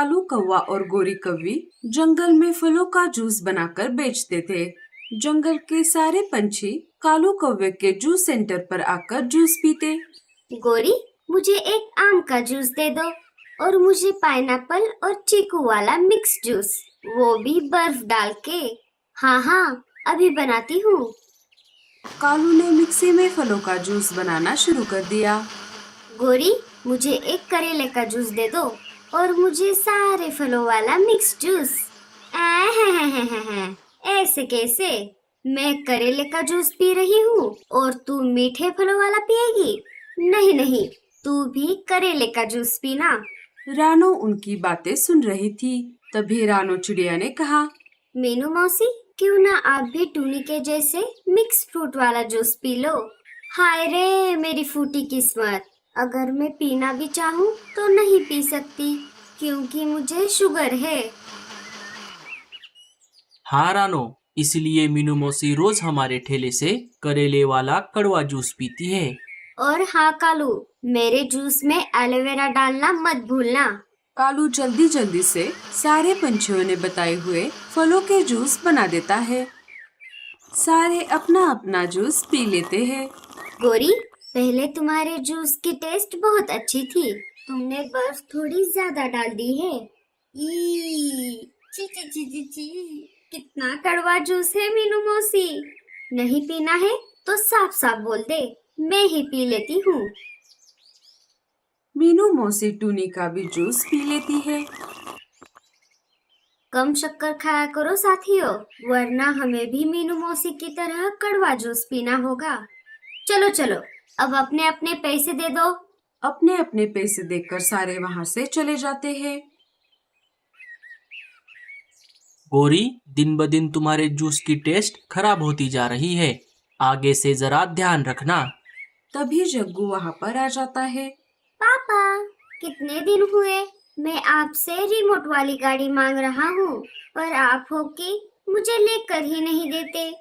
कालू कौवा और गोरी कौवी जंगल में फलों का जूस बनाकर बेचते थे। जंगल के सारे पंछी कालू कौवे के जूस सेंटर पर आकर जूस पीते। गोरी, मुझे एक आम का जूस दे दो और मुझे पाइनएप्पल और चीकू वाला मिक्स जूस, वो भी बर्फ डाल के। हाँ हाँ, अभी बनाती हूँ। कालू ने मिक्सी में फलों का जूस बनाना शुरू कर दिया। गोरी, मुझे एक करेले का जूस दे दो और मुझे सारे फलों वाला मिक्स जूस। ऐसे कैसे? मैं करेले का जूस पी रही हूँ और तू मीठे फलों वाला पिएगी? नहीं नहीं, तू भी करेले का जूस पीना। रानो उनकी बातें सुन रही थी। तभी रानो चिड़िया ने कहा, मीनू मौसी, क्यों ना आप भी टूनी के जैसे मिक्स फ्रूट वाला जूस पी लो। हाय रे मेरी फूटी किस्मत, अगर मैं पीना भी चाहूँ तो नहीं पी सकती क्योंकि मुझे शुगर है। हाँ रानो, इसलिए मीनू मौसी रोज हमारे ठेले से करेले वाला कड़वा जूस पीती है। और हाँ कालू, मेरे जूस में एलोवेरा डालना मत भूलना। कालू जल्दी जल्दी से सारे पंछियों ने बताए हुए फलों के जूस बना देता है। सारे अपना अपना जूस पी लेते हैं। गोरी, पहले तुम्हारे जूस की टेस्ट बहुत अच्छी थी, तुमने बर्फ थोड़ी ज्यादा डाल दी है। ची ची ची ची ची, कितना कड़वा जूस है मीनू मौसी। नहीं पीना है तो साफ साफ बोल दे, मैं ही पी लेती हूँ। मीनू मौसी टूनी का भी जूस पी लेती है। कम शक्कर खाया करो साथियों, वरना हमें भी मीनू मौसी की तरह कड़वा जूस पीना होगा। चलो चलो, अब अपने अपने पैसे दे दो। अपने अपने पैसे देकर सारे वहाँ से चले जाते हैं। गोरी, दिन ब दिन तुम्हारे जूस की टेस्ट खराब होती जा रही है, आगे से जरा ध्यान रखना। तभी जग्गू वहाँ पर आ जाता है। पापा, कितने दिन हुए मैं आपसे रिमोट वाली गाड़ी मांग रहा हूँ, पर आप हो कि मुझे लेकर ही नहीं देते।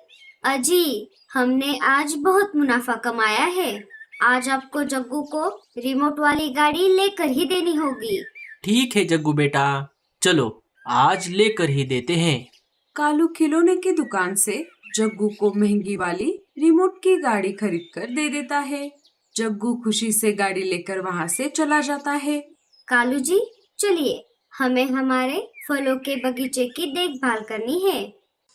अजी, हमने आज बहुत मुनाफा कमाया है, आज आपको जग्गू को रिमोट वाली गाड़ी लेकर ही देनी होगी। ठीक है जग्गू बेटा, चलो आज लेकर ही देते हैं। कालू खिलौने की दुकान से जग्गू को महंगी वाली रिमोट की गाड़ी खरीद कर दे देता है। जग्गू खुशी से गाड़ी लेकर वहाँ से चला जाता है। कालू जी, चलिए, हमें हमारे फलों के बगीचे की देखभाल करनी है।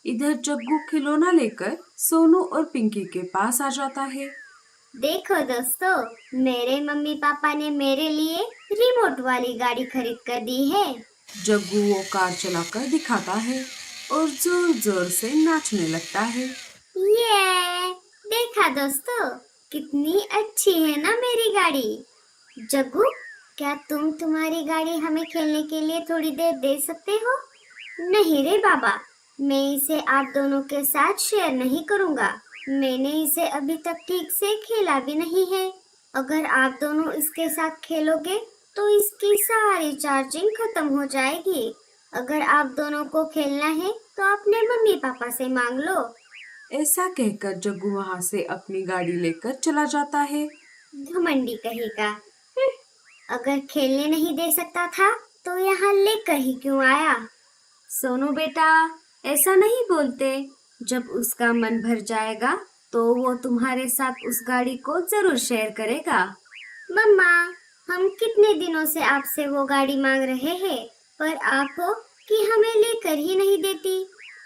इधर जग्गू खिलौना लेकर सोनू और पिंकी के पास आ जाता है। देखो दोस्तों, मेरे मम्मी पापा ने मेरे लिए रिमोट वाली गाड़ी खरीद कर दी है। जग्गू वो कार चलाकर दिखाता है और जोर जोर से नाचने लगता है। ये देखा दोस्तों, कितनी अच्छी है ना मेरी गाड़ी। जग्गू, क्या तुम तुम्हारी गाड़ी हमें खेलने के लिए थोड़ी देर दे सकते हो? नहीं रे बाबा, मैं इसे आप दोनों के साथ शेयर नहीं करूँगा। मैंने इसे अभी तक ठीक से खेला भी नहीं है। अगर आप दोनों इसके साथ खेलोगे तो इसकी सारी चार्जिंग खत्म हो जाएगी। अगर आप दोनों को खेलना है तो अपने मम्मी पापा से मांग लो। ऐसा कहकर जग्गू वहाँ से अपनी गाड़ी लेकर चला जाता है। घमंडी कहेगा। अगर खेलने नहीं दे सकता था तो यहाँ लेकर ही क्यों आया? सोनू बेटा, ऐसा नहीं बोलते। जब उसका मन भर जाएगा तो वो तुम्हारे साथ उस गाड़ी को जरूर शेयर करेगा। मम्मा, हम कितने दिनों से आपसे वो गाड़ी मांग रहे हैं, पर आप हो कि हमें लेकर ही नहीं देती।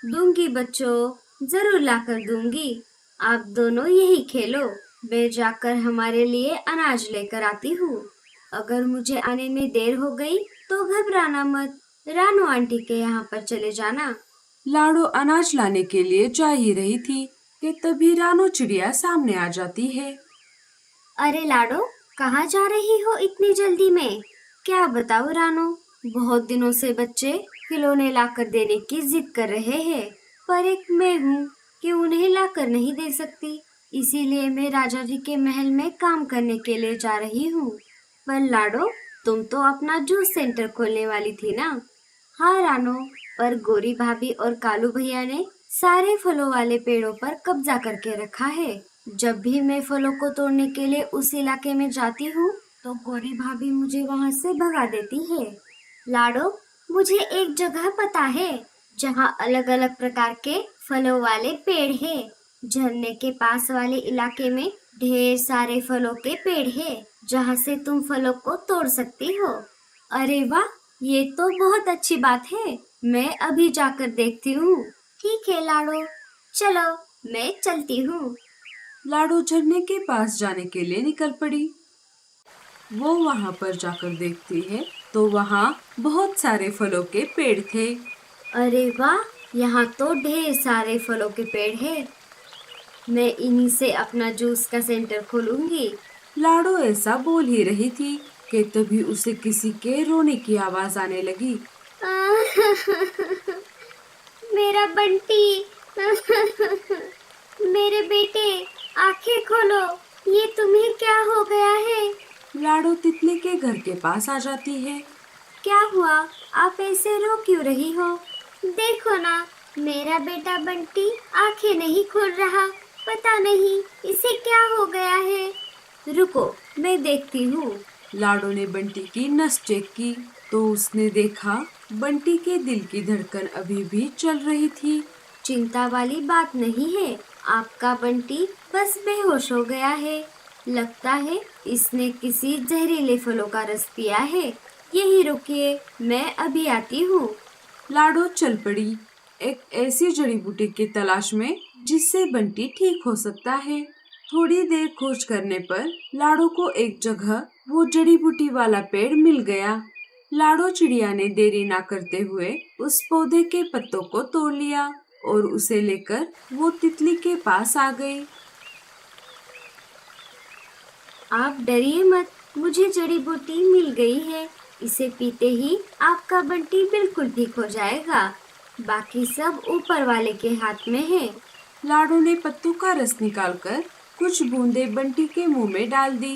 दूंगी बच्चों, जरूर लाकर दूंगी। आप दोनों यही खेलो, मैं जाकर हमारे लिए अनाज लेकर आती हूँ। अगर मुझे आने में देर हो गई तो घबराना मत, रानू आंटी के यहाँ पर चले जाना। लाडो अनाज लाने के लिए जा ही रही थी कि तभी रानू चिड़िया सामने आ जाती है। अरे लाडो, कहाँ जा रही हो इतनी जल्दी में? क्या बताओ रानू, बहुत दिनों से बच्चे खिलौने लाकर देने की जिद कर रहे हैं, पर एक मैं हूँ कि उन्हें लाकर नहीं दे सकती। इसीलिए मैं राजा जी के महल में काम करने के लिए जा रही हूँ। पर लाडो, तुम तो अपना जूस सेंटर खोलने वाली थी ना? हाँ रानो, पर गोरी भाभी और कालू भैया ने सारे फलों वाले पेड़ों पर कब्जा करके रखा है। जब भी मैं फलों को तोड़ने के लिए उस इलाके में जाती हूँ तो गोरी भाभी मुझे वहाँ से भगा देती है। लाडो, मुझे एक जगह पता है जहाँ अलग अलग प्रकार के फलों वाले पेड़ हैं। झरने के पास वाले इलाके में ढेर सारे फलों के पेड़ हैं, जहाँ से तुम फलों को तोड़ सकती हो। अरे वाह, ये तो बहुत अच्छी बात है। मैं अभी जाकर देखती हूँ। ठीक है लाडो, चलो मैं चलती हूँ। लाडो झरने के पास जाने के लिए निकल पड़ी। वो वहाँ पर जाकर देखती है तो वहाँ बहुत सारे फलों के पेड़ थे। अरे वाह, यहाँ तो ढेर सारे फलों के पेड़ हैं। मैं इन्हीं से अपना जूस का सेंटर खोलूंगी। लाडो ऐसा बोल ही रही थी कि तभी उसे किसी के रोने की आवाज आने लगी। मेरा बंटी, मेरे बेटे, आंखें खोलो, ये तुम्हें क्या हो गया है? लाडो तितली के घर के पास आ जाती है। क्या हुआ? आप ऐसे रो क्यों रही हो? देखो ना, मेरा बेटा बंटी आंखें नहीं खोल रहा। पता नहीं इसे क्या हो गया है। रुको, मैं देखती हूँ। लाडो ने बंटी की नस चेक की तो उसने देखा बंटी के दिल की धड़कन अभी भी चल रही थी। चिंता वाली बात नहीं है, आपका बंटी बस बेहोश हो गया है। लगता है इसने किसी जहरीले फलों का रस पिया है। यही रुकिए, मैं अभी आती हूँ। लाडो चल पड़ी एक ऐसी जड़ी बूटी की तलाश में जिससे बंटी ठीक हो सकता है। थोड़ी देर खोज करने पर लाडो को एक जगह वो जड़ी बूटी वाला पेड़ मिल गया। लाडो चिड़िया ने देरी ना करते हुए उस पौधे के पत्तों को तोड़ लिया और उसे लेकर वो तितली के पास आ गई। आप डरिए मत, मुझे जड़ी बूटी मिल गई है। इसे पीते ही आपका बंटी बिल्कुल ठीक हो जाएगा। बाकी सब ऊपर वाले के हाथ में है। लाडो ने पत्तों का रस निकालकर कुछ बूंदें बंटी के मुंह में डाल दी।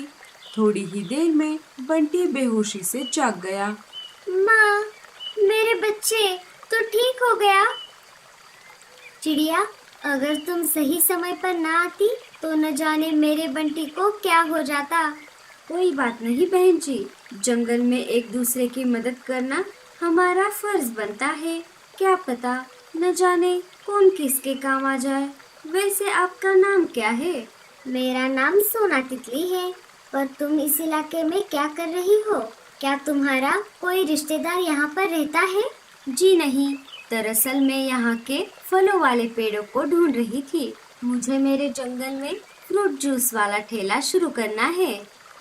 थोड़ी ही देर में बंटी बेहोशी से जाग गया। माँ, मेरे बच्चे, तू ठीक हो गया? चिड़िया, अगर तुम सही समय पर ना आती तो न जाने मेरे बंटी को क्या हो जाता। कोई बात नहीं बहन जी, जंगल में एक दूसरे की मदद करना हमारा फर्ज बनता है। क्या पता न जाने कौन किसके काम आ जाए। वैसे आपका नाम क्या है? मेरा नाम सोना तितली है। पर तुम इस इलाके में क्या कर रही हो? क्या तुम्हारा कोई रिश्तेदार यहाँ पर रहता है? जी नहीं, दरअसल मैं यहाँ के फलों वाले पेड़ों को ढूंढ रही थी। मुझे मेरे जंगल में फ्रूट जूस वाला ठेला शुरू करना है।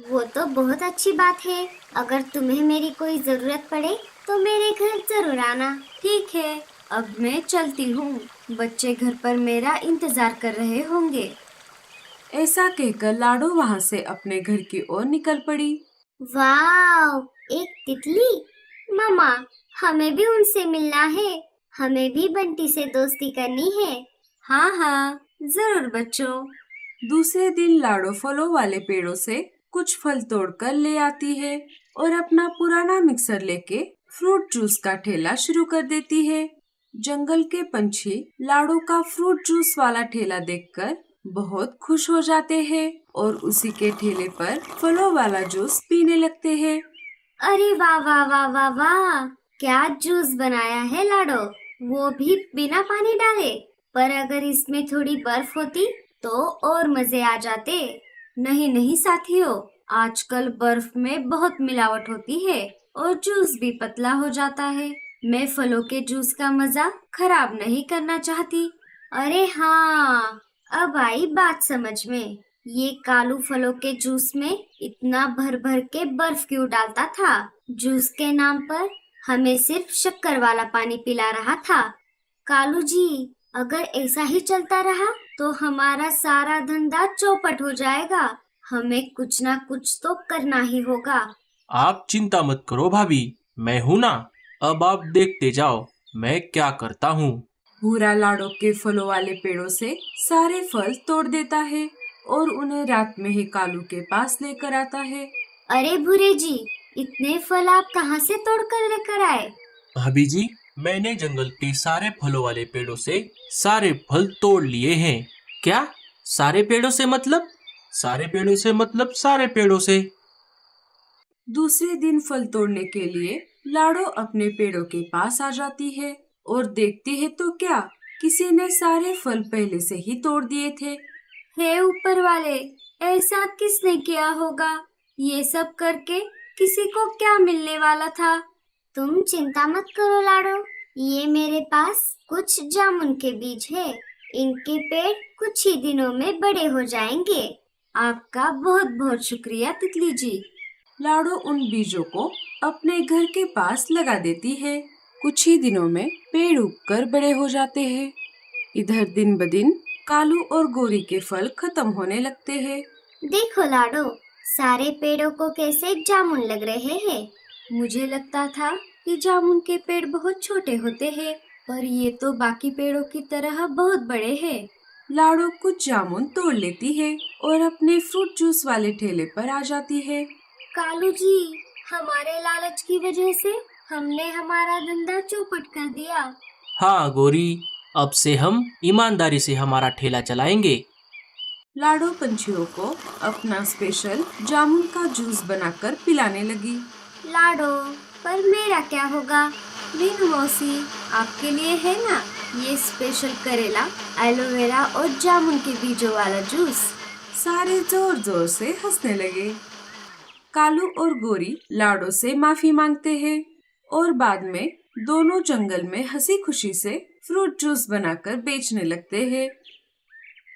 वो तो बहुत अच्छी बात है। अगर तुम्हें मेरी कोई जरूरत पड़े तो मेरे घर जरूर आना। ठीक है, अब मैं चलती हूँ। बच्चे घर पर मेरा इंतजार कर रहे होंगे। ऐसा कहकर लाडो वहाँ से अपने घर की ओर निकल पड़ी। वाह, एक तितली! मामा, हमें भी उनसे मिलना है। हमें भी बंटी से दोस्ती करनी है। हाँ हाँ, जरूर बच्चों। दूसरे दिन लाडो फलों वाले पेड़ों से कुछ फल तोड़कर ले आती है और अपना पुराना मिक्सर लेके फ्रूट जूस का ठेला शुरू कर देती है। जंगल के पंछी लाडो का फ्रूट जूस वाला ठेला देखकर बहुत खुश हो जाते हैं और उसी के ठेले पर फलों वाला जूस पीने लगते हैं। अरे वाह वाह वाह वाह वाह, क्या जूस बनाया है लाडो, वो भी बिना पानी डाले। पर अगर इसमें थोड़ी बर्फ होती तो और मजे आ जाते। नहीं नहीं साथियों, आजकल बर्फ में बहुत मिलावट होती है और जूस भी पतला हो जाता है। मैं फलों के जूस का मजा खराब नहीं करना चाहती। अरे हाँ, अब आई बात समझ में। ये कालू फलों के जूस में इतना भर भर के बर्फ क्यों डालता था? जूस के नाम पर हमें सिर्फ शक्कर वाला पानी पिला रहा था। कालू जी, अगर ऐसा ही चलता रहा तो हमारा सारा धंधा चौपट हो जाएगा। हमें कुछ ना कुछ तो करना ही होगा। आप चिंता मत करो भाभी, मैं हूँ ना। अब आप देखते जाओ मैं क्या करता हूँ। भूरा लाडो के फलों वाले पेड़ों से सारे फल तोड़ देता है और उन्हें रात में ही कालू के पास लेकर आता है। अरे भूरे जी, इतने फल आप कहाँ से तोड़ कर लेकर आए? भाभी जी, मैंने जंगल के सारे फलों वाले पेड़ों से सारे फल तोड़ लिए हैं। क्या सारे पेड़ों से मतलब? सारे पेड़ों से मतलब सारे पेड़ों से। दूसरे दिन फल तोड़ने के लिए लाडो अपने पेड़ों के पास आ जाती है और देखती है तो क्या, किसी ने सारे फल पहले से ही तोड़ दिए थे। हे ऊपर वाले, ऐसा किसने किया होगा? ये सब करके किसी को क्या मिलने वाला था? तुम चिंता मत करो लाडो, ये मेरे पास कुछ जामुन के बीज है। इनके पेड़ कुछ ही दिनों में बड़े हो जाएंगे। आपका बहुत बहुत शुक्रिया तितली जी। लाडो उन बीजों को अपने घर के पास लगा देती है। कुछ ही दिनों में पेड़ उगकर बड़े हो जाते हैं। इधर दिन ब दिन कालू और गोरी के फल खत्म होने लगते हैं। देखो लाडो, सारे पेड़ों को कैसे जामुन लग रहे हैं। मुझे लगता था कि जामुन के पेड़ बहुत छोटे होते हैं, पर ये तो बाकी पेड़ों की तरह बहुत बड़े हैं। लाडो कुछ जामुन तोड़ लेती है और अपने फ्रूट जूस वाले ठेले पर आ जाती है। कालू जी, हमारे लालच की वजह से हमने हमारा धंधा चौपट कर दिया। हाँ गोरी, अब से हम ईमानदारी से हमारा ठेला चलाएंगे। लाडो पंछियों को अपना स्पेशल जामुन का जूस बनाकर पिलाने लगी। लाडो, पर मेरा क्या होगा? रीनू मौसी, आपके लिए है ना ये स्पेशल करेला, एलोवेरा और जामुन के बीजों वाला जूस। सारे जोर जोर से हंसने लगे। कालू और गोरी लाडो से माफी मांगते हैं और बाद में दोनों जंगल में हंसी खुशी से फ्रूट जूस बनाकर बेचने लगते हैं।